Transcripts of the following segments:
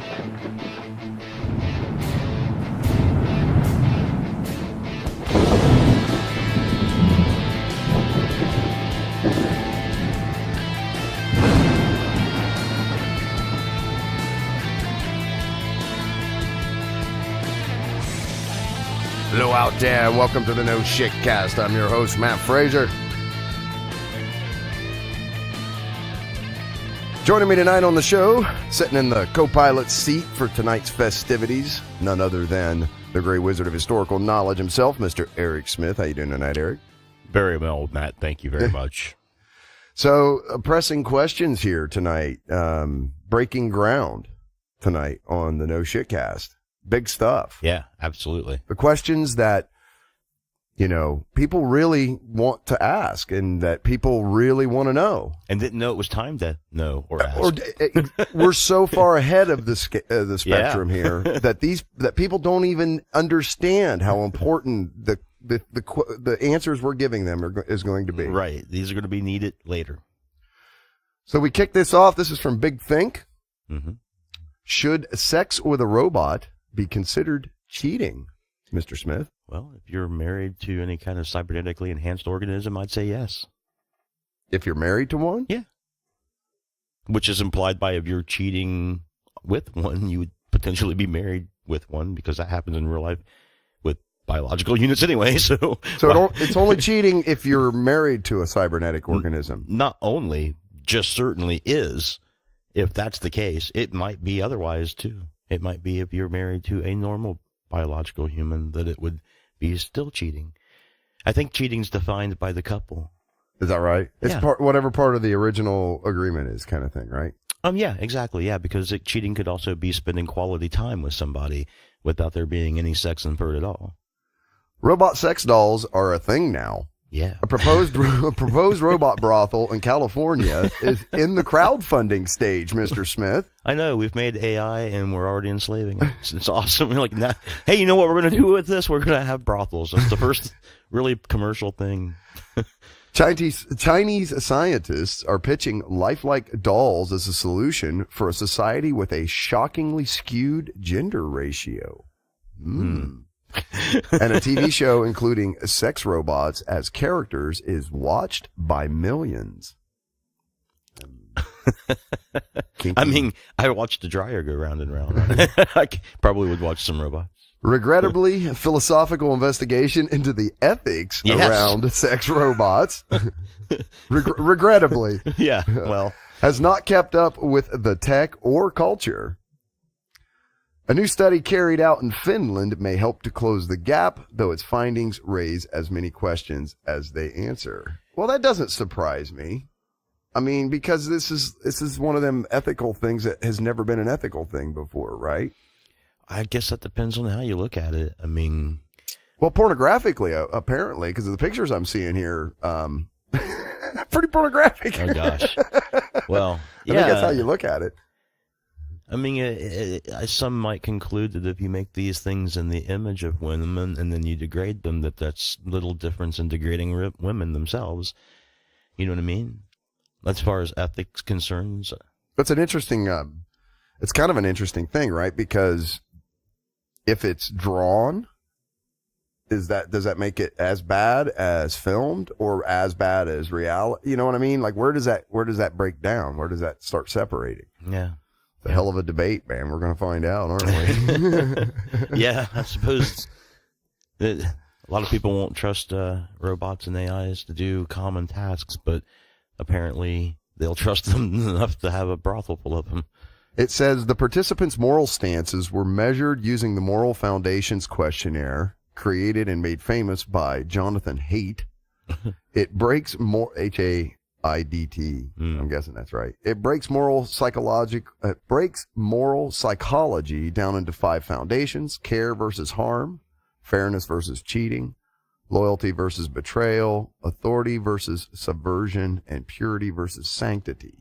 Hello out there, welcome to the No Shit Cast. I'm your host, Matt Fraser. Joining me tonight on the show, sitting in the co-pilot seat for tonight's festivities, none other than the Grey Wizard of Historical Knowledge himself, Mr. Eric Smith. How you doing tonight, Eric? Very well, Matt. Thank you very much. So, pressing questions here tonight. Breaking ground tonight on the No Shit Cast. Big stuff. Yeah, absolutely. The questions that, you know, people really want to ask and that people really want to know. And didn't know it was time to know or ask. We're so far ahead of the spectrum here that people don't even understand how important the answers we're giving them is going to be. Right. These are going to be needed later. So we kick this off. This is from Big Think. Mm-hmm. Should sex with a robot be considered cheating, Mr. Smith? Well, if you're married to any kind of cybernetically enhanced organism, I'd say yes. If you're married to one? Yeah. Which is implied by if you're cheating with one, you would potentially be married with one, because that happens in real life with biological units anyway. So it's only cheating if you're married to a cybernetic organism. Not only, just certainly is. If that's the case, it might be otherwise too. It might be if you're married to a normal biological human that it would be still cheating. I think cheating's defined by the couple. Is that right? It's whatever part of the original agreement is, kind of thing, right? Yeah, exactly. Yeah, because cheating could also be spending quality time with somebody without there being any sex inferred at all. Robot sex dolls are a thing now. Yeah. A proposed robot brothel in California is in the crowdfunding stage, Mr. Smith. I know. We've made AI and we're already enslaving it. It's awesome. We're like, nah, hey, you know what we're going to do with this? We're going to have brothels. That's the first really commercial thing. Chinese scientists are pitching lifelike dolls as a solution for a society with a shockingly skewed gender ratio. And a TV show including sex robots as characters is watched by millions. I mean, I watched the dryer go round and round. I probably would watch some robots. Regrettably, a philosophical investigation into the ethics around sex robots, regrettably, has not kept up with the tech or culture. A new study carried out in Finland may help to close the gap, though its findings raise as many questions as they answer. Well, that doesn't surprise me. I mean, because this is one of them ethical things that has never been an ethical thing before, right? I guess that depends on how you look at it. I mean, well, pornographically, apparently, because of the pictures I'm seeing here, pretty pornographic. Oh gosh. Well, I think that's how you look at it. I mean, some might conclude that if you make these things in the image of women and then you degrade them, that's little difference in degrading women themselves. You know what I mean? As far as ethics concerns. That's an interesting, it's kind of an interesting thing, right? Because if it's drawn, does that make it as bad as filmed or as bad as reality? You know what I mean? Like, where does that break down? Where does that start separating? Yeah. A hell of a debate, man. We're going to find out, aren't we? Yeah, I suppose that a lot of people won't trust robots and AIs to do common tasks, but apparently they'll trust them enough to have a brothel full of them. It says the participants' moral stances were measured using the Moral Foundation's questionnaire, created and made famous by Jonathan Haidt. It breaks more HAIDT. I'm guessing that's right. It breaks moral psychology down into 5 foundations: care versus harm, fairness versus cheating, loyalty versus betrayal, authority versus subversion, and purity versus sanctity.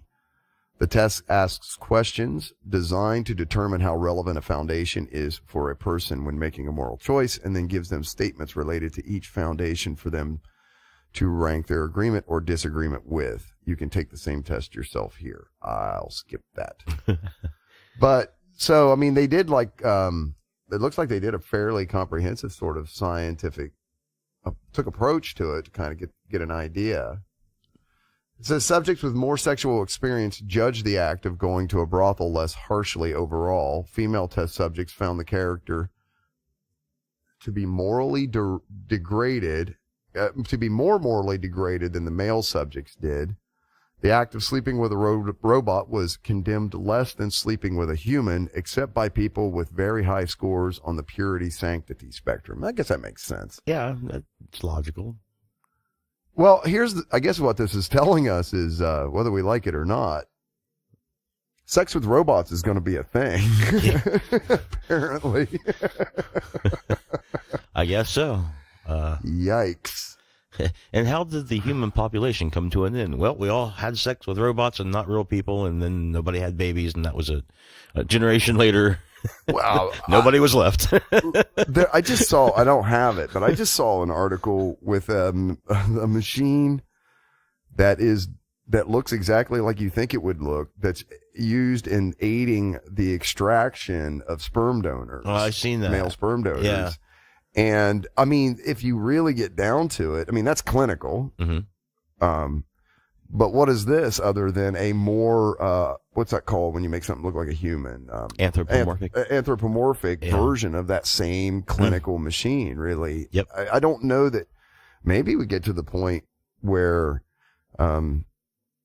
The test asks questions designed to determine how relevant a foundation is for a person when making a moral choice, and then gives them statements related to each foundation for them to rank their agreement or disagreement with. You can take the same test yourself here. I'll skip that. But So, I mean, they did like, it looks like they did a fairly comprehensive sort of scientific, took approach to it to kind of get an idea. It says subjects with more sexual experience judge the act of going to a brothel less harshly overall. Female test subjects found the character to be morally degraded, to be more morally degraded than the male subjects did. The act of sleeping with a robot was condemned less than sleeping with a human, except by people with very high scores on the purity sanctity spectrum. I guess that makes sense. Yeah, that's logical. Well, I guess what this is telling us is, whether we like it or not, sex with robots is going to be a thing. Yeah. Apparently. I guess so. Yikes. And how did the human population come to an end? Well, we all had sex with robots and not real people, and then nobody had babies, and that was a generation later. Wow. Nobody was left. I just saw, I don't have it, but I just saw an article with a machine that looks exactly like you think it would look, that's used in aiding the extraction of sperm donors. Oh, I've seen that. Male sperm donors. Yeah. And I mean, if you really get down to it, I mean, that's clinical. Mm-hmm. But what is this other than a more, what's that called when you make something look like a human? Anthropomorphic. Anthropomorphic version of that same clinical machine, really. Yep. I don't know that maybe we get to the point where,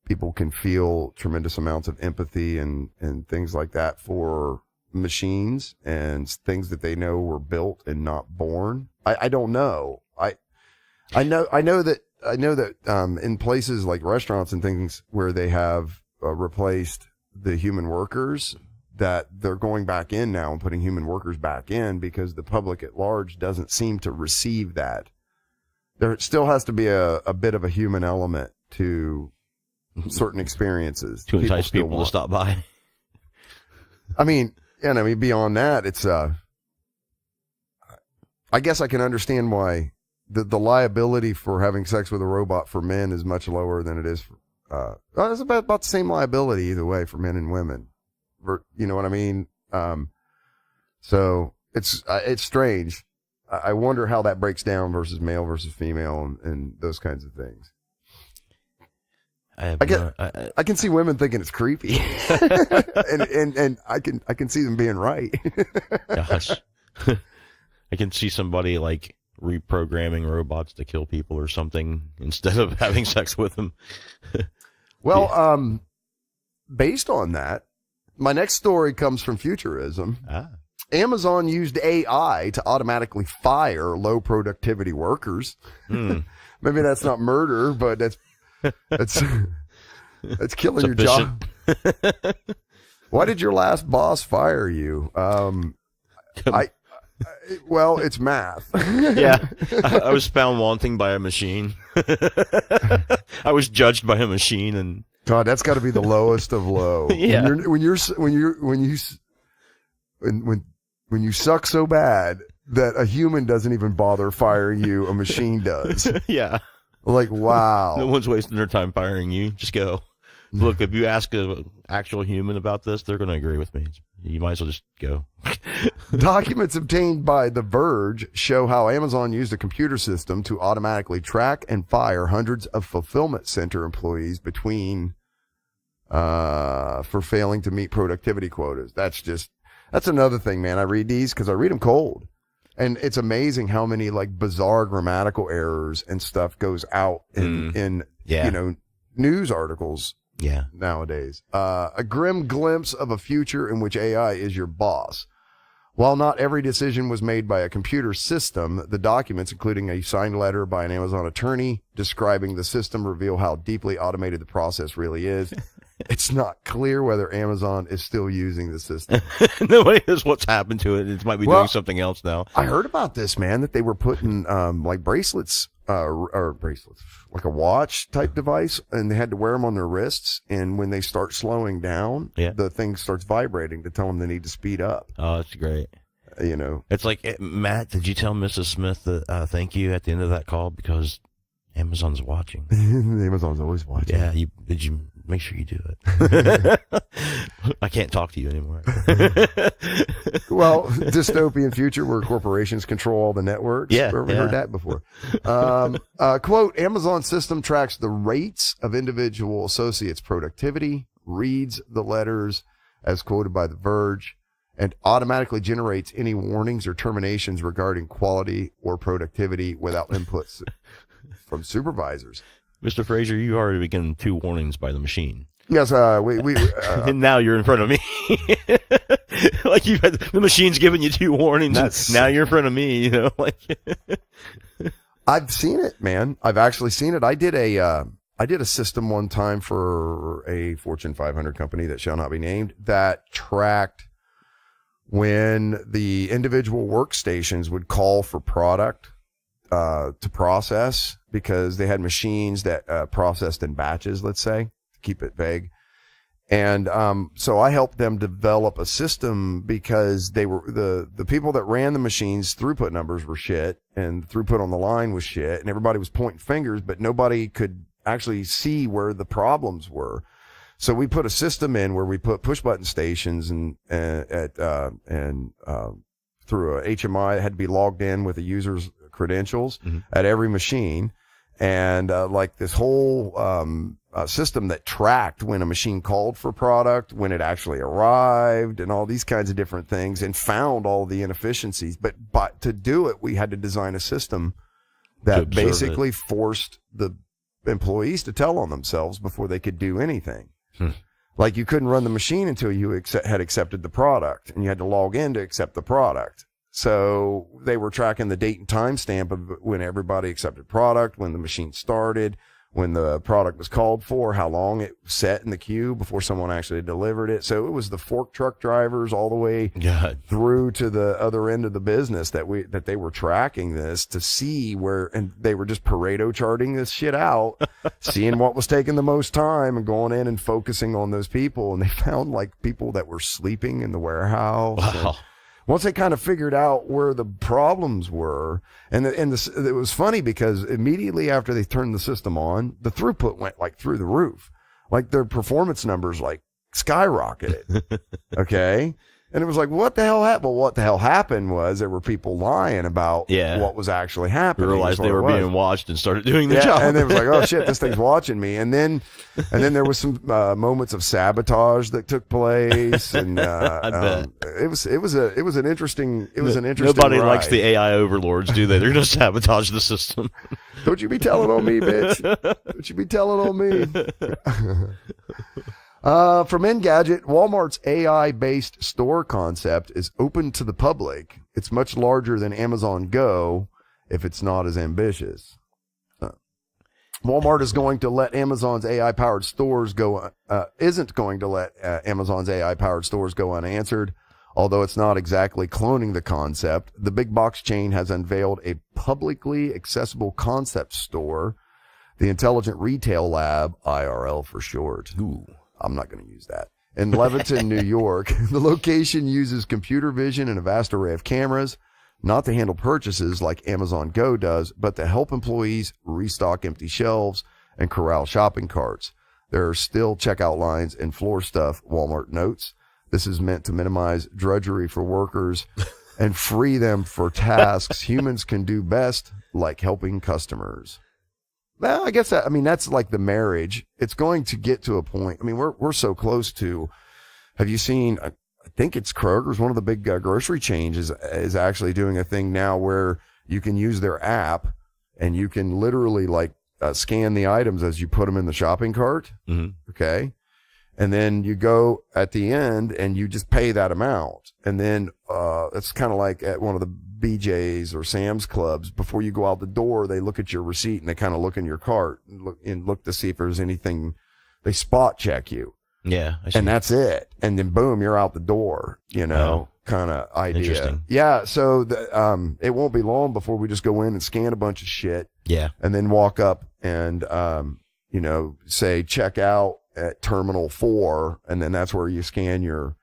people can feel tremendous amounts of empathy and things like that for machines and things that they know were built and not born. I don't know. I know that in places like restaurants and things where they have replaced the human workers, that they're going back in now and putting human workers back in because the public at large doesn't seem to receive that. There still has to be a bit of a human element to certain experiences to entice people to stop by. I mean, beyond that, it's, I guess I can understand why the liability for having sex with a robot for men is much lower than it is for, it's about the same liability either way for men and women. You know what I mean? So it's strange. I wonder how that breaks down versus male versus female and those kinds of things. I can see women thinking it's creepy, and I can see them being right. Gosh, I can see somebody like reprogramming robots to kill people or something instead of having sex with them. Well, based on that, my next story comes from Futurism. Amazon used AI to automatically fire low productivity workers. Maybe that's not murder, but that's killing your job. Why did your last boss fire you? Well, it's math. Yeah, I was found wanting by a machine. I was judged by a machine, and God, that's got to be the lowest of low. Yeah. When you suck so bad that a human doesn't even bother firing you, a machine does. Yeah. Like, wow. No one's wasting their time firing you. Just go. Look, if you ask an actual human about this, they're going to agree with me. You might as well just go. Documents obtained by The Verge show how Amazon used a computer system to automatically track and fire hundreds of fulfillment center employees for failing to meet productivity quotas. That's another thing, man. I read these because I read them cold. And it's amazing how many like bizarre grammatical errors and stuff goes out in news articles nowadays. A grim glimpse of a future in which AI is your boss. While not every decision was made by a computer system, the documents, including a signed letter by an Amazon attorney describing the system, reveal how deeply automated the process really is. It's not clear whether Amazon is still using the system. Nobody knows what's happened to it. It might be doing something else now. I heard about this, man, that they were putting like bracelets, or bracelets, like a watch type device, and they had to wear them on their wrists. And when they start slowing down, the thing starts vibrating to tell them they need to speed up. Oh, that's great. You know, it's like, Matt, did you tell Mrs. Smith that thank you at the end of that call because Amazon's watching? Amazon's always watching. Yeah, did you make sure you do it. I can't talk to you anymore. Well, dystopian future where corporations control all the networks. Yeah, Where we heard that before. Quote, Amazon system tracks the rates of individual associates' productivity, reads the letters as quoted by The Verge, and automatically generates any warnings or terminations regarding quality or productivity without inputs from supervisors. Mr. Fraser, you already been given 2 warnings by the machine. Yes, And now you're in front of me. Like the machine's giving you 2 warnings. Now you're in front of me, you know, like. I've seen it, man. I've actually seen it. I did a system one time for a Fortune 500 company that shall not be named that tracked when the individual workstations would call for product to process, because they had machines that processed in batches, let's say, to keep it vague. And so I helped them develop a system because they were the people that ran the machines, throughput numbers were shit, and throughput on the line was shit, and everybody was pointing fingers, but nobody could actually see where the problems were. So we put a system in where we put push button stations and through a HMI, it had to be logged in with a user's credentials at every machine. And like this whole system that tracked when a machine called for product, when it actually arrived, and all these kinds of different things, and found all the inefficiencies. But to do it, we had to design a system that basically forced the employees to tell on themselves before they could do anything. Like you couldn't run the machine until you had accepted the product, and you had to log in to accept the product. So they were tracking the date and time stamp of when everybody accepted product, when the machine started, when the product was called for, how long it sat in the queue before someone actually delivered it. So it was the fork truck drivers all the way through to the other end of the business that they were tracking this to see where, and they were just Pareto charting this shit out, seeing what was taking the most time and going in and focusing on those people. And they found like people that were sleeping in the warehouse. Wow. Once they kind of figured out where the problems were, and it was funny because immediately after they turned the system on, the throughput went like through the roof. Like their performance numbers like skyrocketed. Okay. And it was like, what the hell happened? Well, what the hell happened was there were people lying about what was actually happening. They realized they were being watched and started doing the job. And it was like, oh shit, this thing's watching me. And then there was some moments of sabotage that took place. And I bet. it was an interesting Nobody ride. likes the AI overlords, do they? They're going to sabotage the system. Don't you be telling on me, bitch. Don't you be telling on me. From Engadget, Walmart's AI-based store concept is open to the public. It's much larger than Amazon Go if it's not as ambitious. Walmart is going to let Amazon's AI-powered stores go, isn't going to let Amazon's AI-powered stores go unanswered. Although it's not exactly cloning the concept, the big box chain has unveiled a publicly accessible concept store, the Intelligent Retail Lab, IRL for short. Ooh. I'm not going to use that. In Leventon, New York, the location uses computer vision and a vast array of cameras, not to handle purchases like Amazon Go does, but to help employees restock empty shelves and corral shopping carts. There are still checkout lines and floor stuff, Walmart notes. This is meant to minimize drudgery for workers and free them for tasks humans can do best, like helping customers. Well, I guess that's like the marriage. It's going to get to a point. I mean, we're so close to. Have you seen? I think it's Kroger's, one of the big grocery chains, is actually doing a thing now where you can use their app and you can literally like scan the items as you put them in the shopping cart. Mm-hmm. Okay, and then you go at the end and you just pay that amount, and then it's kind of like at one of the BJ's or Sam's Clubs, before you go out the door, they look at your receipt and they kind of look in your cart and look to see if there's anything. They spot check you. Yeah. And that's it. And then boom, you're out the door, kind of idea. Interesting. Yeah. So it won't be long before we just go in and scan a bunch of shit. Yeah. And then walk up and, say check out at Terminal 4. And then that's where you scan your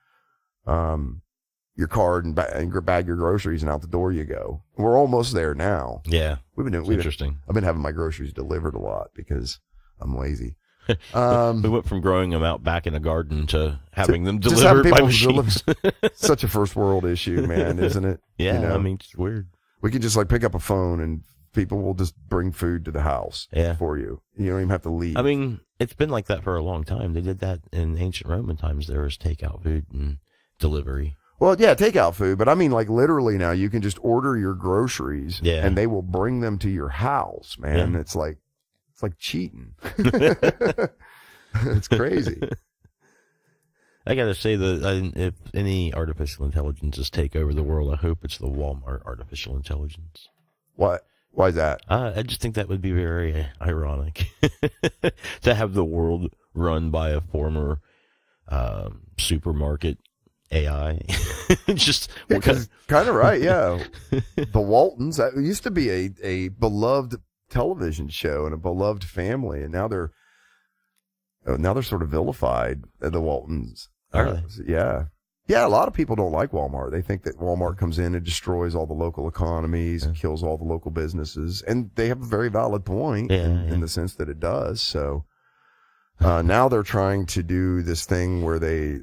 card and bag your groceries, and out the door you go. We're almost there now. Yeah. We've been interesting. I've been having my groceries delivered a lot because I'm lazy. We went from growing them out back in a garden to having them just having delivered by people machines. Such a first world issue, man, isn't it? Yeah, You know? I mean, it's weird. We can just like pick up a phone and people will just bring food to the house for you. You don't even have to leave. I mean, it's been like that for a long time. They did that in ancient Roman times. There was takeout food and delivery. Well, yeah, takeout food, but I mean, like literally now you can just order your groceries and they will bring them to your house, man. Yeah. It's like cheating. It's crazy. I gotta say that if any artificial intelligences take over the world, I hope it's the Walmart artificial intelligence. What? Why is that? I just think that would be very ironic to have the world run by a former supermarket AI. Just kind of right, yeah. The Waltons, that used to be a beloved television show and a beloved family, and now they're sort of vilified. The Waltons, are they? Yeah. A lot of people don't like Walmart. They think that Walmart comes in and destroys all the local economies and kills all the local businesses, and they have a very valid point in the sense that it does. So now they're trying to do this thing where they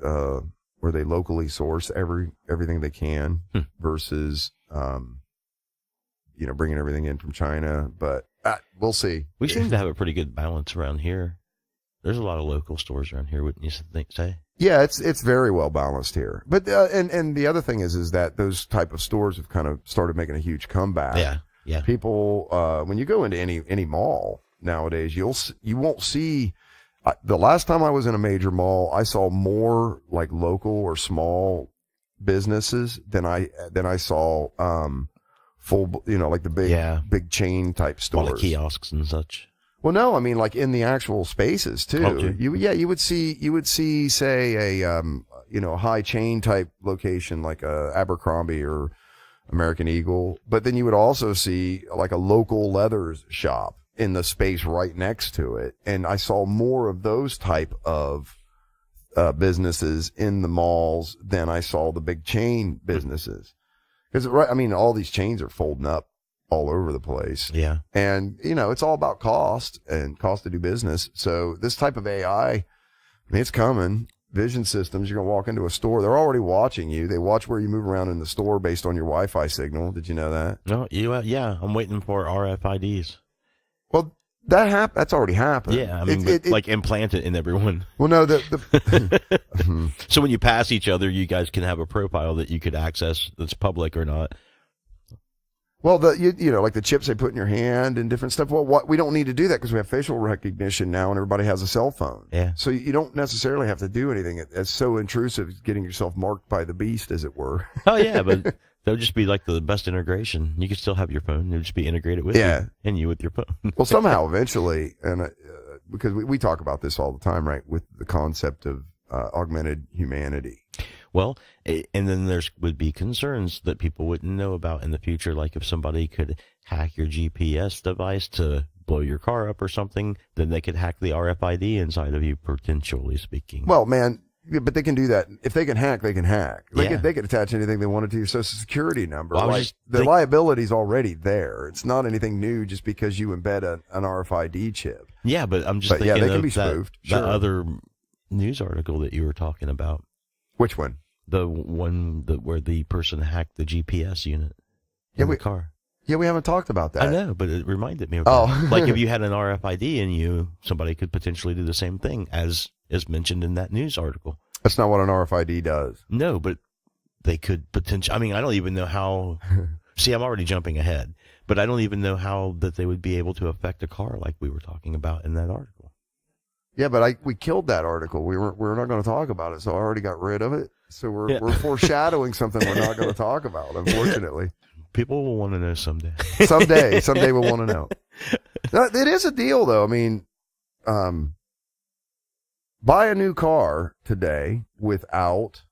locally source everything they can versus bringing everything in from China. But we'll see. We seem to have a pretty good balance around here. There's a lot of local stores around here, wouldn't you say? Yeah, it's very well balanced here. But and the other thing is that those type of stores have kind of started making a huge comeback. Yeah. People, when you go into any mall nowadays, you won't see. The last time I was in a major mall, I saw more like local or small businesses than I saw full, like the big chain type stores, all the kiosks and such. Well, no, I mean like in the actual spaces too. Okay. You would see, say a high chain type location like a Abercrombie or American Eagle, but then you would also see like a local leathers shop in the space right next to it. And I saw more of those type of businesses in the malls than I saw the big chain businesses. Because all these chains are folding up all over the place. Yeah. And, it's all about cost and cost to do business. So this type of AI, it's coming. Vision systems, you're going to walk into a store. They're already watching you. They watch where you move around in the store based on your Wi-Fi signal. Did you know that? No, I'm waiting for RFIDs. Well, that's already happened. Yeah, I mean, like implant it in everyone. Well, no, So when you pass each other, you guys can have a profile that you could access that's public or not. Well, like the chips they put in your hand and different stuff. Well, we don't need to do that because we have facial recognition now and everybody has a cell phone. Yeah. So you don't necessarily have to do anything. It's so intrusive, getting yourself marked by the beast, as it were. Oh, yeah, but that would just be like the best integration. You could still have your phone. It would just be integrated with you and you with your phone. Well, somehow, eventually, and because we talk about this all the time, right, with the concept of augmented humanity. Well, and then would be concerns that people wouldn't know about in the future, like if somebody could hack your GPS device to blow your car up or something, then they could hack the RFID inside of you, potentially speaking. Well, man, but they can do that. If they can hack, they can hack. They could attach anything they wanted to your social security number. Well, the liability's already there. It's not anything new just because you embed an RFID chip. Yeah, but I'm just thinking they can of be spoofed. that other news article that you were talking about. Which one? The one where the person hacked the GPS unit in the car. Yeah, we haven't talked about that. I know, but it reminded me of that. Like if you had an RFID in you, somebody could potentially do the same thing as mentioned in that news article. That's not what an RFID does. No, but they could potentially. I mean, I don't even know how. See, I'm already jumping ahead, but I don't even know how that they would be able to affect a car like we were talking about in that article. Yeah, but we killed that article. We're not going to talk about it, so I already got rid of it. So we're foreshadowing something we're not going to talk about, unfortunately. People will want to know someday. Someday we'll want to know. Now, it is a deal, though. I mean, buy a new car today without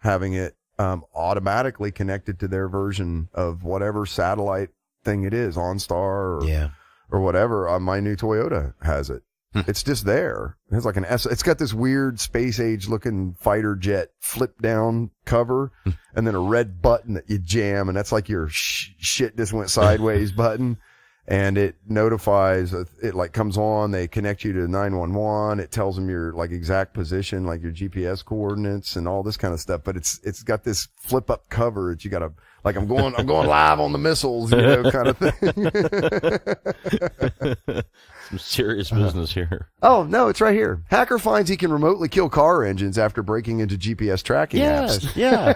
having it automatically connected to their version of whatever satellite thing it is, OnStar or whatever. My new Toyota has it. It's just there. It has like it's got this weird space age looking fighter jet flip down cover and then a red button that you jam. And that's like your shit just went sideways button. and it notifies, it like comes on, they connect you to 911. It tells them your like exact position, like your GPS coordinates and all this kind of stuff. But it's got this flip up cover that you got to, like, I'm going live on the missiles, kind of thing. Some serious business here. Oh, no, it's right here. Hacker finds he can remotely kill car engines after breaking into GPS tracking apps. Yeah.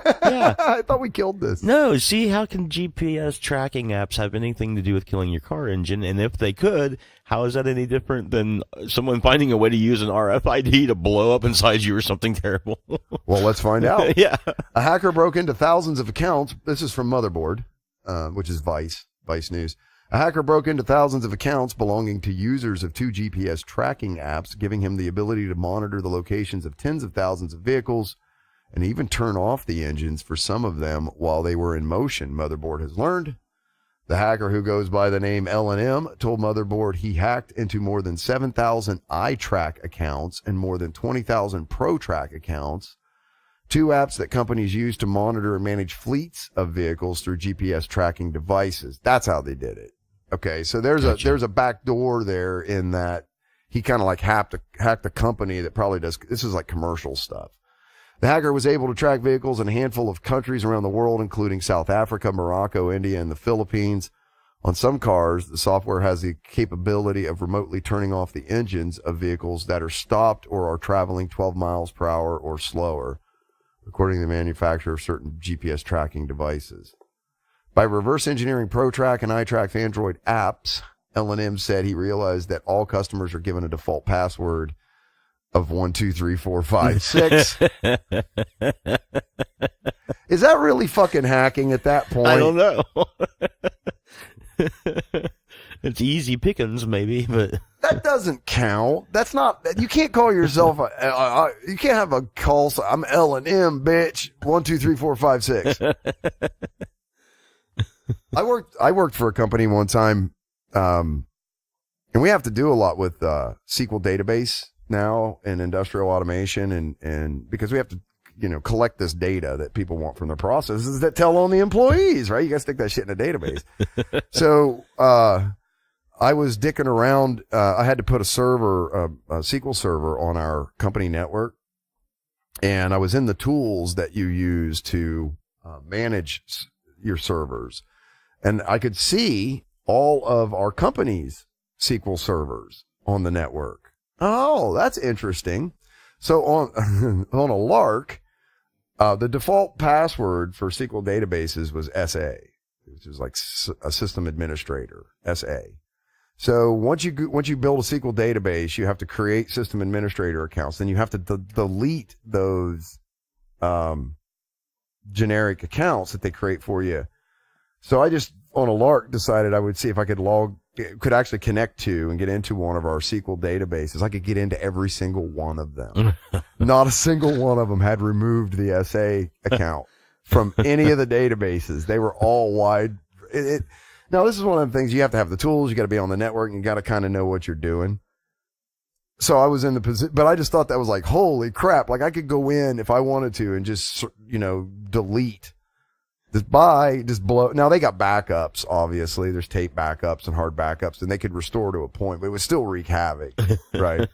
I thought we killed this. No, see, how can GPS tracking apps have anything to do with killing your car engine? And if they could, how is that any different than someone finding a way to use an RFID to blow up inside you or something terrible? Well, let's find out. Yeah. A hacker broke into thousands of accounts. This is from Motherboard, which is Vice News. A hacker broke into thousands of accounts belonging to users of 2 GPS tracking apps, giving him the ability to monitor the locations of tens of thousands of vehicles and even turn off the engines for some of them while they were in motion, Motherboard has learned. The hacker, who goes by the name L&M, told Motherboard he hacked into more than 7,000 iTrack accounts and more than 20,000 ProTrack accounts, 2 apps that companies use to monitor and manage fleets of vehicles through GPS tracking devices. That's how they did it. Okay, so there's a back door there in that he kind of like hacked a company that probably does, this is like commercial stuff. The hacker was able to track vehicles in a handful of countries around the world, including South Africa, Morocco, India, and the Philippines. On some cars, the software has the capability of remotely turning off the engines of vehicles that are stopped or are traveling 12 miles per hour or slower, according to the manufacturer of certain GPS tracking devices. By reverse engineering ProTrack and iTrack Android apps, L&M said he realized that all customers are given a default password of 123456. Is that really fucking hacking at that point? I don't know. It's easy pickings, maybe, but that doesn't count. That's not. You can't call yourself you can't have a call. I'm L&M, bitch. 123456. I worked for a company one time, and we have to do a lot with SQL database now and industrial automation, and because we have to, collect this data that people want from their processes that tell on the employees, right? You got to stick that shit in a database. So I was dicking around. I had to put a SQL server on our company network, and I was in the tools that you use to manage your servers. And I could see all of our company's SQL servers on the network. Oh, that's interesting. So on a lark, the default password for SQL databases was SA, which is like a system administrator, SA. So once you build a SQL database, you have to create system administrator accounts. Then you have to delete those generic accounts that they create for you. So I just, on a lark, decided I would see if I could actually connect to and get into one of our SQL databases. I could get into every single one of them. Not a single one of them had removed the SA account from any of the databases. They were all wide. Now, this is one of the things, you have to have the tools, you got to be on the network, and you got to kind of know what you're doing. So I was in the position, but I just thought that was like, holy crap. Like, I could go in if I wanted to and just, delete. Just blow. Now, they got backups, obviously. There's tape backups and hard backups, and they could restore to a point, but it would still wreak havoc, right?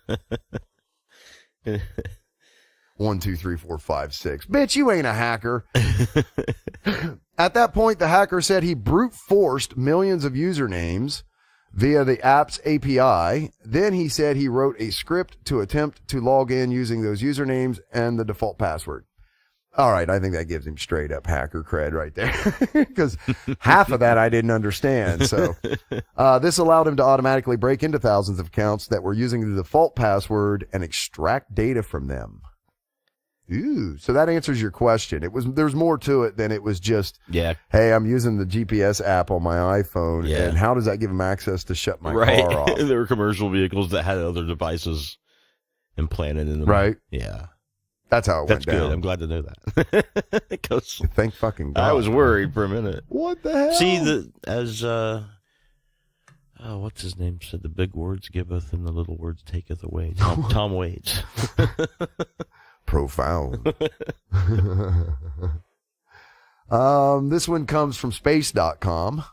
1, 2, 3, 4, 5, 6. Bitch, you ain't a hacker. At that point, the hacker said he brute forced millions of usernames via the app's API. Then he said he wrote a script to attempt to log in using those usernames and the default password. All right, I think that gives him straight up hacker cred right there, because half of that I didn't understand. So this allowed him to automatically break into thousands of accounts that were using the default password and extract data from them. Ooh, so that answers your question. There's more to it than it was just, hey, I'm using the GPS app on my iPhone, and how does that give him access to shut my car off? There were commercial vehicles that had other devices implanted in them. Right. Yeah. That's how it went down. That's good. I'm glad to know that. Thank fucking God. I was worried for a minute. What the hell? See, what's his name said, the big words giveth and the little words taketh away. Tom Waits. Profound. This one comes from space.com.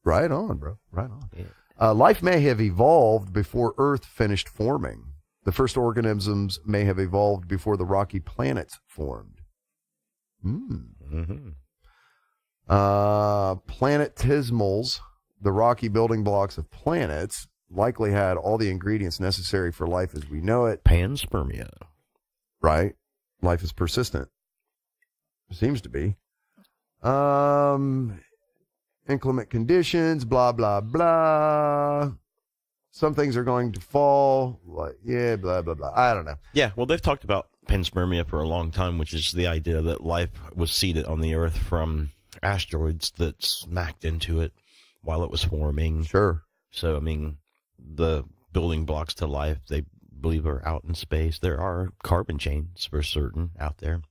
Right on, bro. Right on. Yeah. Life may have evolved before Earth finished forming. The first organisms may have evolved before the rocky planets formed. Mm-hmm. Planetismals, the rocky building blocks of planets, likely had all the ingredients necessary for life as we know it. Panspermia. Right? Life is persistent. Seems to be. Inclement conditions, blah, blah, blah. Some things are going to fall. Like, yeah, blah, blah, blah. I don't know. Yeah, well, they've talked about panspermia for a long time, which is the idea that life was seeded on the Earth from asteroids that smacked into it while it was forming. Sure. So, I mean, the building blocks to life, they believe, are out in space. There are carbon chains for certain out there.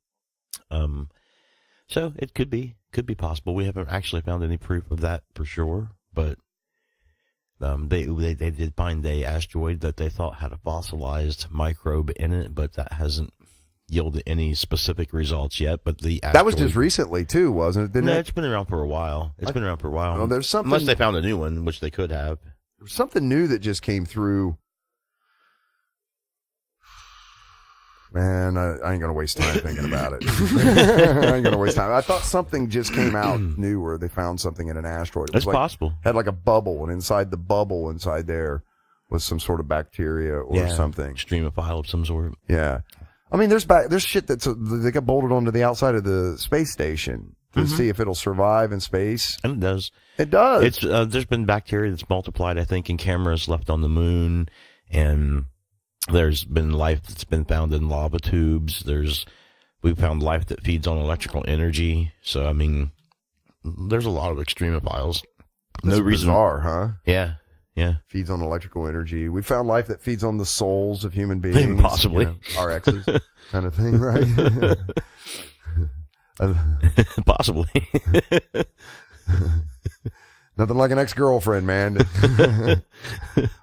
So it could be possible. We haven't actually found any proof of that for sure, but they did find a asteroid that they thought had a fossilized microbe in it, but that hasn't yielded any specific results yet. But that was just recently too, wasn't it? It's been around for a while. Well, there's something, unless they found a new one, which they could have. There's something new that just came through. Man, I ain't going to waste time thinking about it. I ain't going to waste time. I thought something just came out new where they found something in an asteroid. It was It's possible. Had like a bubble, and inside the bubble inside there was some sort of bacteria or something. Extremophile of some sort. Yeah. I mean, there's shit they got bolted onto the outside of the space station to see if it'll survive in space. And it does. It does. It's there's been bacteria that's multiplied, I think, in cameras left on the moon, and there's been life that's been found in lava tubes. We've found life that feeds on electrical energy. So, I mean, there's a lot of extremophiles. That's bizarre, huh? Yeah. Feeds on electrical energy. We found life that feeds on the souls of human beings. Possibly. Our exes kind of thing, right? Possibly. Nothing like an ex-girlfriend, man.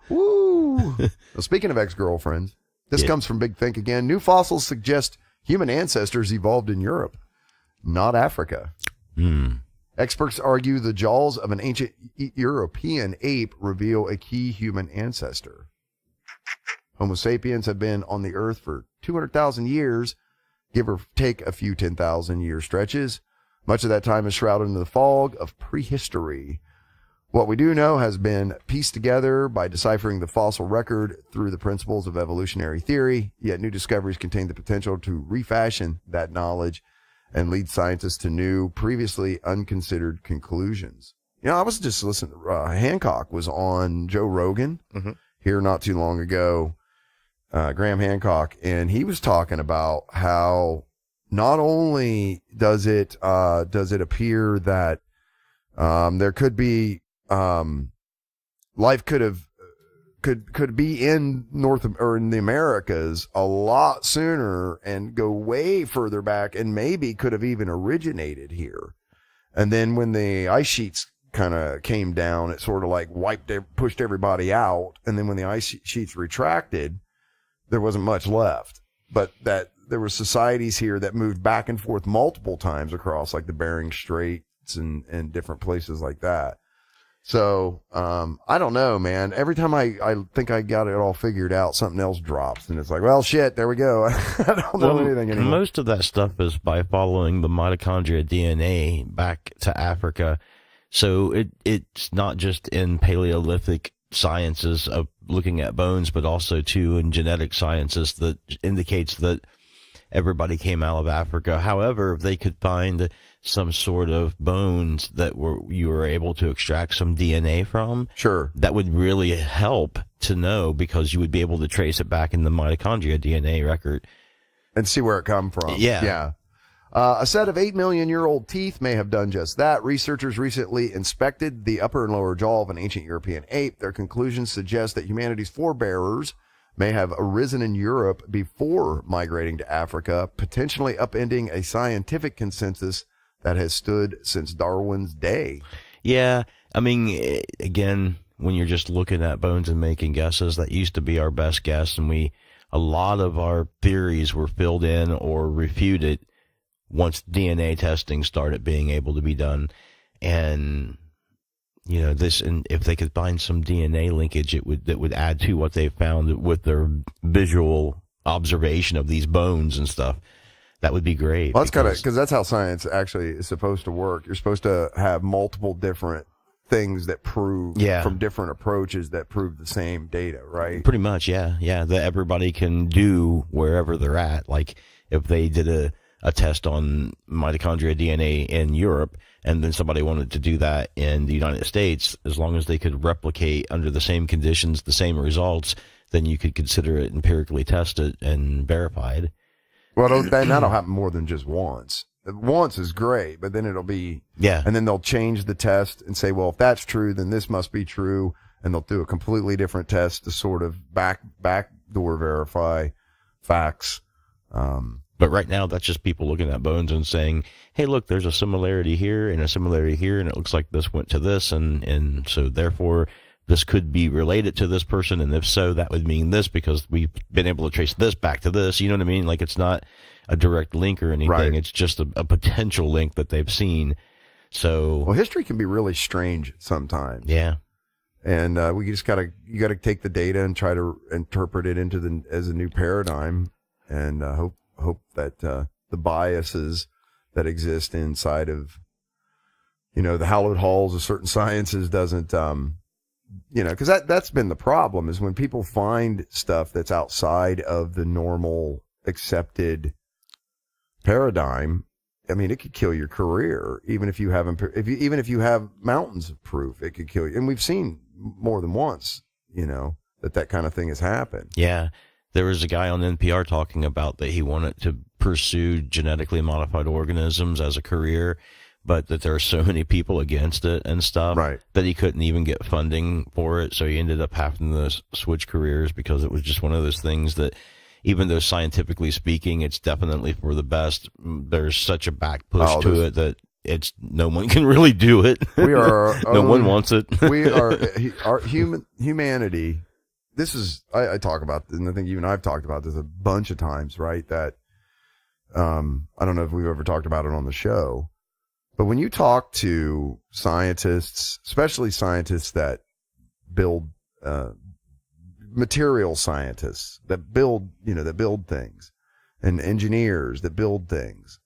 Woo! Well, speaking of ex-girlfriends, this comes from Big Think again. New fossils suggest human ancestors evolved in Europe, not Africa. Experts argue the jaws of an ancient European ape reveal a key human ancestor. Homo sapiens have been on the earth for 200,000 years, give or take a few 10,000-year stretches. Much of that time is shrouded in the fog of prehistory. What we do know has been pieced together by deciphering the fossil record through the principles of evolutionary theory, yet new discoveries contain the potential to refashion that knowledge and lead scientists to new, previously unconsidered conclusions. You know, I was just listening to Hancock was on Joe Rogan here not too long ago, Graham Hancock, and he was talking about how not only does it appear that there could be life could be in in the Americas a lot sooner and go way further back, and maybe could have even originated here. And then when the ice sheets kind of came down, it sort of like pushed everybody out. And then when the ice sheets retracted, there wasn't much left. But that there were societies here that moved back and forth multiple times across like the Bering Straits and different places like that. So, I don't know, man. Every time I think I got it all figured out, something else drops. And it's like, well, shit, there we go. I don't know anything anymore. Most of that stuff is by following the mitochondria DNA back to Africa. So it's not just in Paleolithic sciences of looking at bones, but also too in genetic sciences that indicates that everybody came out of Africa. However, if they could find some sort of bones that you were able to extract some DNA from, sure, that would really help to know, because you would be able to trace it back in the mitochondria DNA record and see where it come from. Yeah. A set of 8 million-year-old teeth may have done just that. Researchers recently inspected the upper and lower jaw of an ancient European ape. Their conclusions suggest that humanity's forebearers may have arisen in Europe before migrating to Africa, potentially upending a scientific consensus that has stood since Darwin's day. Yeah, I mean, again, when you're just looking at bones and making guesses, that used to be our best guess, and a lot of our theories were filled in or refuted once DNA testing started being able to be done. And you know, this, and if they could find some DNA linkage, that would add to what they found with their visual observation of these bones and stuff. That would be great. Well, that's because that's how science actually is supposed to work. You're supposed to have multiple different things that prove from different approaches that prove the same data, right? Pretty much, yeah. That everybody can do wherever they're at. Like if they did a test on mitochondria DNA in Europe, and then somebody wanted to do that in the United States, as long as they could replicate under the same conditions, the same results, then you could consider it empirically tested and verified. Well, that'll happen more than just once. Once is great, but then it'll be, and then they'll change the test and say, well, if that's true, then this must be true, and they'll do a completely different test to sort of backdoor verify facts. But right now, that's just people looking at bones and saying, hey, look, there's a similarity here and a similarity here, and it looks like this went to this, and so therefore this could be related to this person, and if so, that would mean this because we've been able to trace this back to this. You know what I mean? Like, it's not a direct link or anything. Right. It's just a potential link that they've seen. So, well, history can be really strange sometimes. Yeah. And you gotta take the data and try to interpret it as a new paradigm, and hope that the biases that exist inside of, the hallowed halls of certain sciences doesn't, because that's been the problem, is when people find stuff that's outside of the normal accepted paradigm. I mean, it could kill your career, even if you have mountains of proof, it could kill you. And we've seen more than once, that kind of thing has happened. Yeah. There was a guy on NPR talking about that he wanted to pursue genetically modified organisms as a career, but that there are so many people against it and stuff that he couldn't even get funding for it. So he ended up having to switch careers because it was just one of those things that, even though scientifically speaking, it's definitely for the best, there's such a back push to it that no one can really do it. We are no one wants it. We are our humanity. This is, I talk about, and I think you and I have talked about this a bunch of times, right? That, I don't know if we've ever talked about it on the show, but when you talk to scientists, especially scientists that build, material scientists that build things, and engineers that build things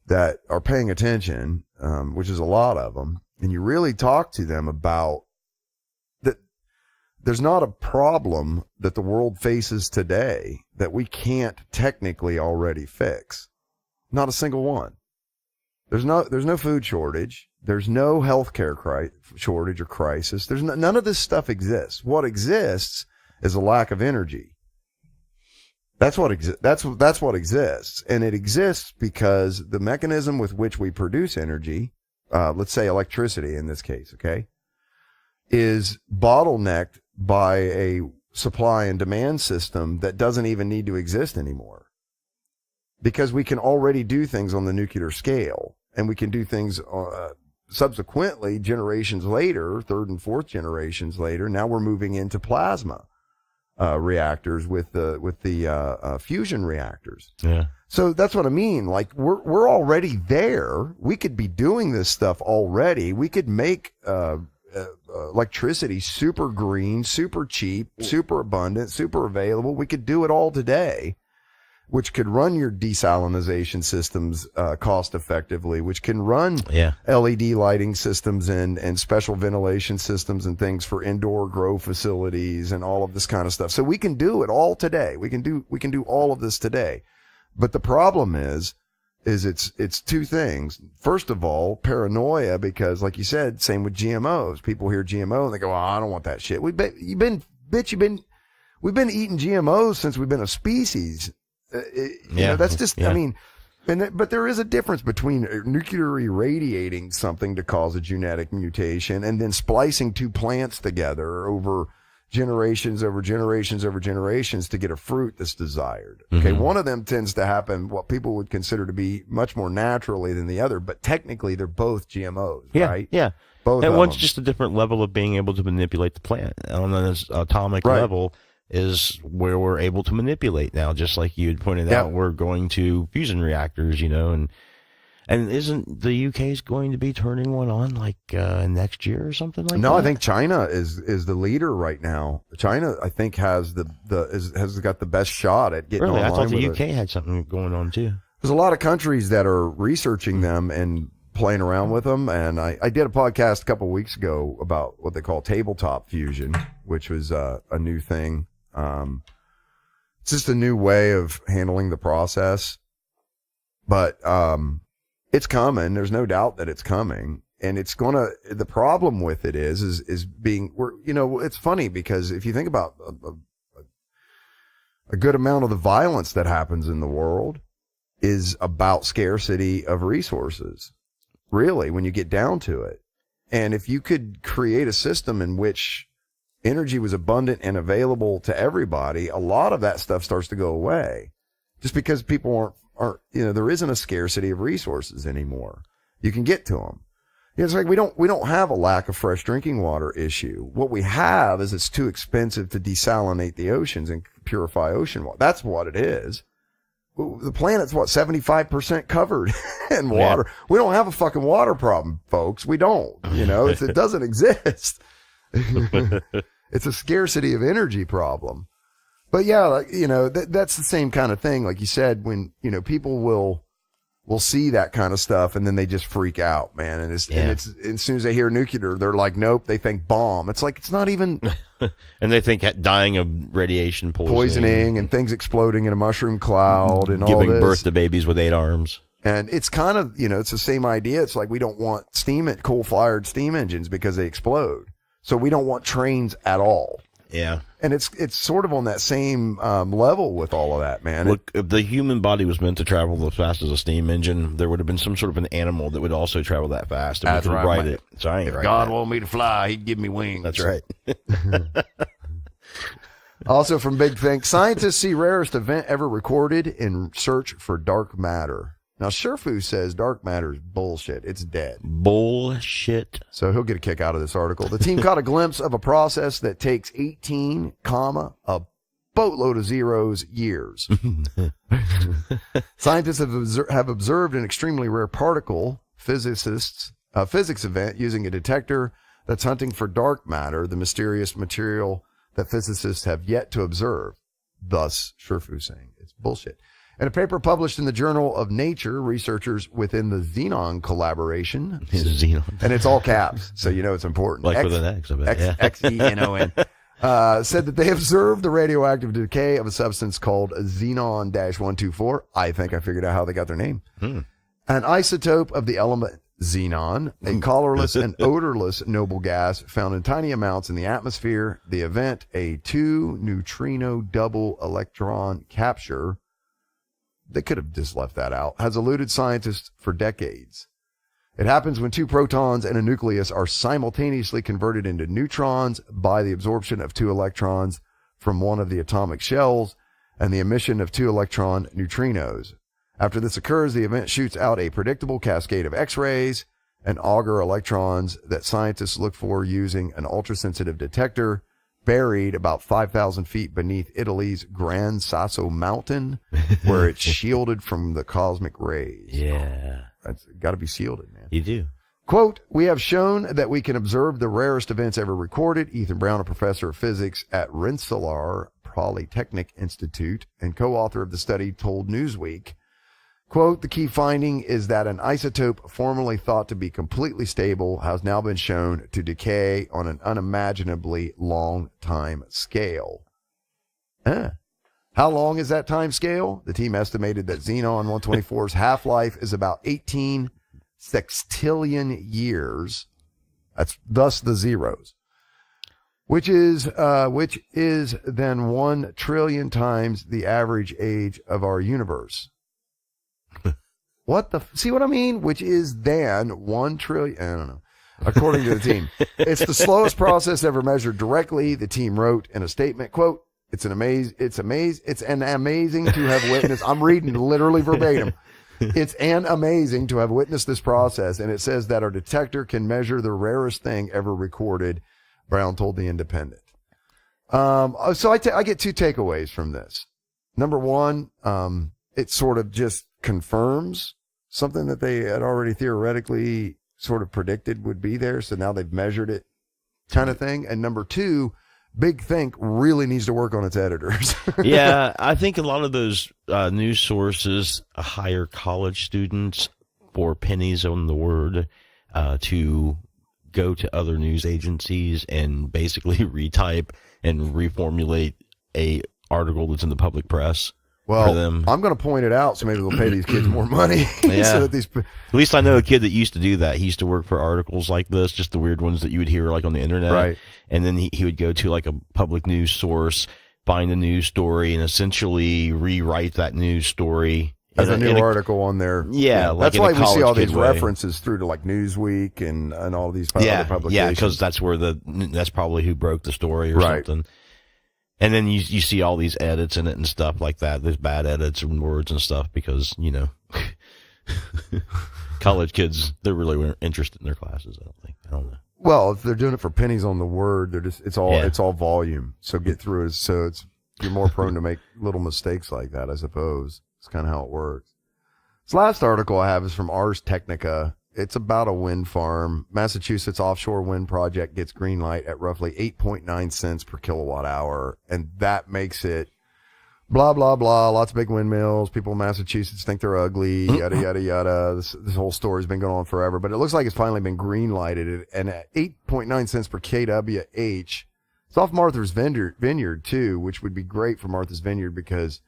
that are paying attention, which is a lot of them, and you really talk to them about that, there's not a problem that the world faces today that we can't technically already fix. Not a single one. There's no food shortage. There's no healthcare shortage or crisis. None of this stuff exists. What exists is a lack of energy. That's what exists. And it exists because the mechanism with which we produce energy, let's say electricity in this case, okay, is bottlenecked by a supply and demand system that doesn't even need to exist anymore. Because we can already do things on the nuclear scale, and we can do things subsequently, generations later, third and fourth generations later. Now we're moving into plasma reactors with the fusion reactors. Yeah. So that's what I mean. Like, we're already there. We could be doing this stuff already. We could make electricity super green, super cheap, super abundant, super available. We could do it all today, which could run your desalinization systems cost effectively, which can run LED lighting systems and special ventilation systems and things for indoor grow facilities and all of this kind of stuff. So we can do it all today. We can do all of this today. But the problem is it's two things. First of all, paranoia, because like you said, same with GMOs. People hear GMO and they go, "Oh, I don't want that shit." We've been eating GMOs since we've been a species. That's just, I mean, but there is a difference between nuclear irradiating something to cause a genetic mutation and then splicing two plants together over generations to get a fruit that's desired. Okay. One of them tends to happen what people would consider to be much more naturally than the other, but technically they're both GMOs, right? Yeah. Both. And one's just a different level of being able to manipulate the plant on an atomic level. Is where we're able to manipulate now, just like you had pointed out, we're going to fusion reactors, and And isn't the UK's going to be turning one on like next year or something like that? No, I think China is the leader right now. China, I think, has has got the best shot at getting really? online. I thought the with UK had something going on too. There's a lot of countries that are researching them and playing around with them. And I did a podcast a couple of weeks ago about what they call tabletop fusion, which was a new thing. It's just a new way of handling the process. But it's coming. There's no doubt that it's coming. And the problem with it is being, it's funny because if you think about a good amount of the violence that happens in the world is about scarcity of resources, really, when you get down to it. And if you could create a system in which energy was abundant and available to everybody, a lot of that stuff starts to go away just because people aren't, there isn't a scarcity of resources anymore. You can get to them. It's like we don't have a lack of fresh drinking water issue. What we have is it's too expensive to desalinate the oceans and purify ocean water. That's what it is. The planet's 75% covered in water. Yeah. We don't have a fucking water problem, folks. We don't, it doesn't exist. It's a scarcity of energy problem. But yeah, that's the same kind of thing. Like you said, when, people will see that kind of stuff and then they just freak out, man. And it's as soon as they hear nuclear, they're like, nope, they think bomb. It's like, it's not even. And they think dying of radiation poisoning and things exploding in a mushroom cloud and all this. Giving birth to babies with 8 arms. And it's kind of, it's the same idea. It's like we don't want coal-fired steam engines because they explode. So we don't want trains at all. Yeah. And it's sort of on that same level with all of that, man. Look, if the human body was meant to travel as fast as a steam engine, there would have been some sort of an animal that would also travel that fast. That's right. Ride it. So I ain't if right God that. wanted me to fly, he'd give me wings. That's right. Also from Big Think, scientists see rarest event ever recorded in search for dark matter. Now, Sherfu says dark matter is bullshit. It's dead. Bullshit. So he'll get a kick out of this article. The team caught a glimpse of a process that takes 18, a boatload of zeros years. Scientists have observed an extremely rare particle, physics event using a detector that's hunting for dark matter, the mysterious material that physicists have yet to observe. Thus, Sherfu saying it's bullshit. In a paper published in the Journal of Nature, researchers within the Xenon collaboration, and it's all caps, so it's important. Like with an X, I bet. Yeah. Xenon, said that they observed the radioactive decay of a substance called Xenon-124. I think I figured out how they got their name. An isotope of the element xenon, a colorless and odorless noble gas found in tiny amounts in the atmosphere. The event, a 2-neutrino double electron capture, they could have just left that out, has eluded scientists for decades. It happens when 2 protons and a nucleus are simultaneously converted into neutrons by the absorption of 2 electrons from one of the atomic shells and the emission of 2 electron neutrinos. After this occurs, the event shoots out a predictable cascade of X-rays and auger electrons that scientists look for using an ultrasensitive detector buried about 5,000 feet beneath Italy's Gran Sasso Mountain, where it's shielded from the cosmic rays. Yeah. That's got to be shielded, man. You do. Quote, we have shown that we can observe the rarest events ever recorded. Ethan Brown, a professor of physics at Rensselaer Polytechnic Institute and co-author of the study, told Newsweek, quote, the key finding is that an isotope formerly thought to be completely stable has now been shown to decay on an unimaginably long time scale. How long is that time scale? The team estimated that Xenon 124's half-life is about 18 sextillion years. That's thus the zeros. Which is then 1 trillion times the average age of our universe. See what I mean? Which is then 1 trillion, I don't know. According to the team, it's the slowest process ever measured directly. The team wrote in a statement, quote, it's an amazing to have witnessed. I'm reading literally verbatim. It's an amazing to have witnessed this process. And it says that our detector can measure the rarest thing ever recorded, Brown told The Independent. So I get 2 takeaways from this. Number one, it sort of just confirms something that they had already theoretically sort of predicted would be there. So now they've measured it, kind of thing. And number two, Big Think really needs to work on its editors. Yeah, I think a lot of those news sources hire college students for pennies on the word to go to other news agencies and basically retype and reformulate a article that's in the public press. Well, for them. I'm going to point it out, so maybe they'll pay these kids more money. Yeah. So that At least I know a kid that used to do that. He used to work for articles like this, just the weird ones that you would hear like on the internet. Right. And then he would go to like a public news source, find a news story, and essentially rewrite that news story as a new article on there. Yeah, like that's why we see all these way. references through to like Newsweek and all of these other publications. Yeah, because that's probably who broke the story or something. And then you see all these edits in it and stuff like that. There's bad edits and words and stuff because, you know, college kids, they really weren't interested in their classes, I don't think. I don't know. Well, if they're doing it for pennies on the word, they're just it's all volume. So get through it. So you're more prone to make little mistakes like that, I suppose. It's kind of how it works. This last article I have is from Ars Technica. It's about a wind farm. Massachusetts offshore wind project gets green light at roughly 8.9 cents per kilowatt hour. And that makes it blah, blah, blah. Lots of big windmills. People in Massachusetts think they're ugly, yada, yada, yada. This whole story's been going on forever, but it looks like it's finally been green lighted. And at 8.9 cents per kWh, it's off Martha's Vineyard too, which would be great for Martha's Vineyard because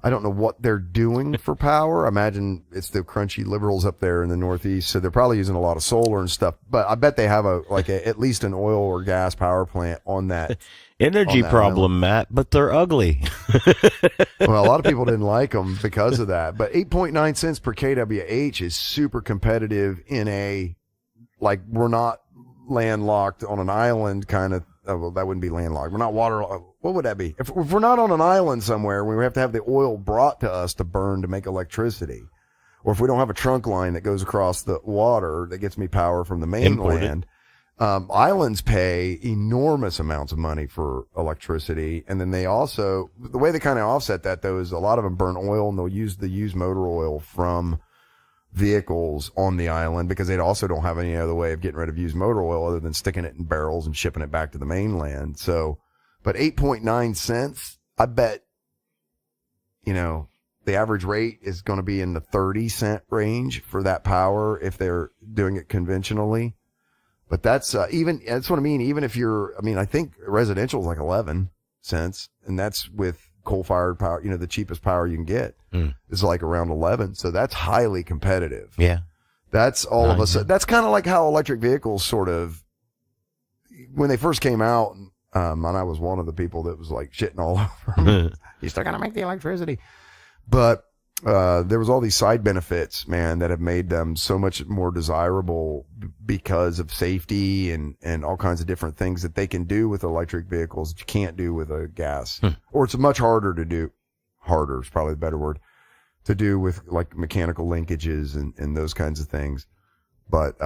I don't know what they're doing for power. I imagine it's the crunchy liberals up there in the Northeast, so they're probably using a lot of solar and stuff. But I bet they have at least an oil or gas power plant on that. Energy problem, Matt, but they're ugly. Well, a lot of people didn't like them because of that. But 8.9 cents per kWh is super competitive in we're not landlocked on an island kind of. Oh, well, that wouldn't be landlocked. We're not water. What would that be? If we're not on an island somewhere, we have to have the oil brought to us to burn to make electricity. Or if we don't have a trunk line that goes across the water that gets me power from the mainland. Islands pay enormous amounts of money for electricity. And then they also, the way they kind of offset that though is a lot of them burn oil and they'll use the used motor oil from vehicles on the island because they also don't have any other way of getting rid of used motor oil other than sticking it in barrels and shipping it back to the mainland. So, but 8.9 cents, I bet, the average rate is going to be in the 30-cent range for that power if they're doing it conventionally. But that's that's what I mean. Even if I think residential is like 11 cents and that's with coal-fired power, the cheapest power you can get is like around 11. So that's highly competitive. Yeah. That's all of us. That's kind of like how electric vehicles sort of, when they first came out, and I was one of the people that was like shitting all over them. You're still going to make the electricity. But there was all these side benefits, man, that have made them so much more desirable because of safety and all kinds of different things that they can do with electric vehicles that you can't do with a gas. Or it's much harder to do. Harder is probably the better word. To do with like mechanical linkages and those kinds of things. But,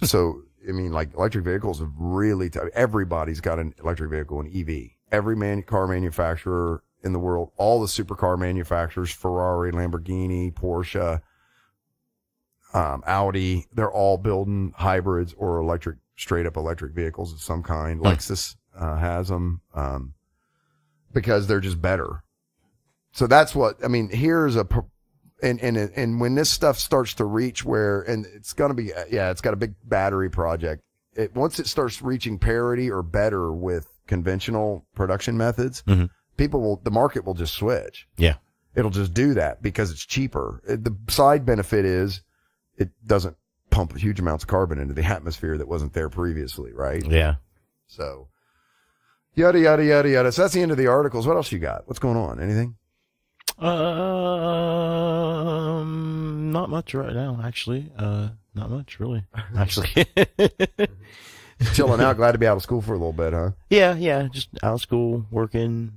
so, like electric vehicles have really, everybody's got an electric vehicle, an EV. Every car manufacturer in the world, all the supercar manufacturers, Ferrari, Lamborghini, Porsche, Audi, they're all building hybrids or straight up electric vehicles of some kind. Lexus, has them, because they're just better. So that's what, here's and when this stuff starts to reach and it's going to be, it's got a big battery project. Once it starts reaching parity or better with conventional production methods, the market will just switch. Yeah. It'll just do that because it's cheaper. The side benefit is it doesn't pump huge amounts of carbon into the atmosphere that wasn't there previously, right? Yeah. So, yada, yada, yada, yada. So that's the end of the articles. What else you got? What's going on? Anything? Not much right now, actually. Not much, really. Actually. Chilling out. Glad to be out of school for a little bit, huh? Yeah. Just out of school, working,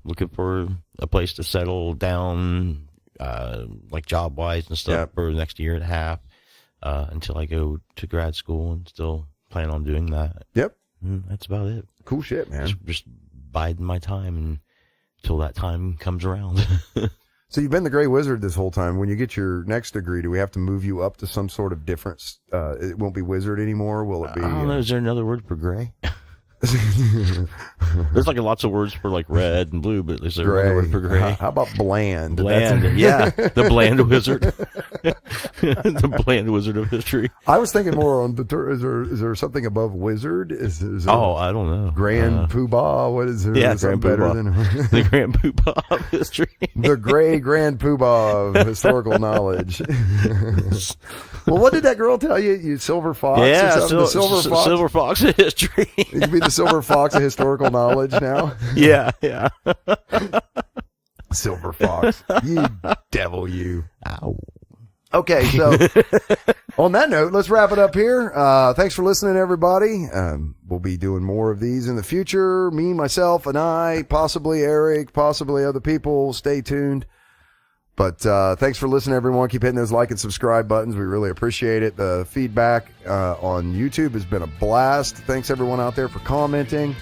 looking for a place to settle down, like job-wise and stuff for the next year and a half, until I go to grad school and still plan on doing that. Yep. That's about it. Cool shit, man. Just biding my time until that time comes around. So you've been the Gray Wizard this whole time. When you get your next degree, do we have to move you up to some sort of different? It won't be wizard anymore. Will it be? I don't know. Is there another word for gray? There's like lots of words for like red and blue, but is there another word for gray? How about bland? Bland, yeah, the bland wizard, the bland wizard of history. I was thinking more on. Is there something above wizard? Is there I don't know. Grand Poobah. What is there? Yeah, is Grand better Poobah. than The Grand Poobah of history. the Gray Grand Poobah of historical knowledge. Well, what did that girl tell you? You silver fox? Yeah, or something? The silver fox. Silver fox of history. You can be the silver fox of historical knowledge now. Yeah. Silver fox. You devil, you. Ow. Okay, so on that note, let's wrap it up here. Thanks for listening, everybody. We'll be doing more of these in the future. Me, myself, and I, possibly Eric, possibly other people. Stay tuned. But thanks for listening, everyone. Keep hitting those like and subscribe buttons. We really appreciate it. The feedback on YouTube has been a blast. Thanks, everyone out there, for commenting.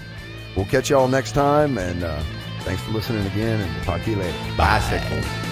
We'll catch y'all next time, and thanks for listening again, and we'll talk to you later. Bye.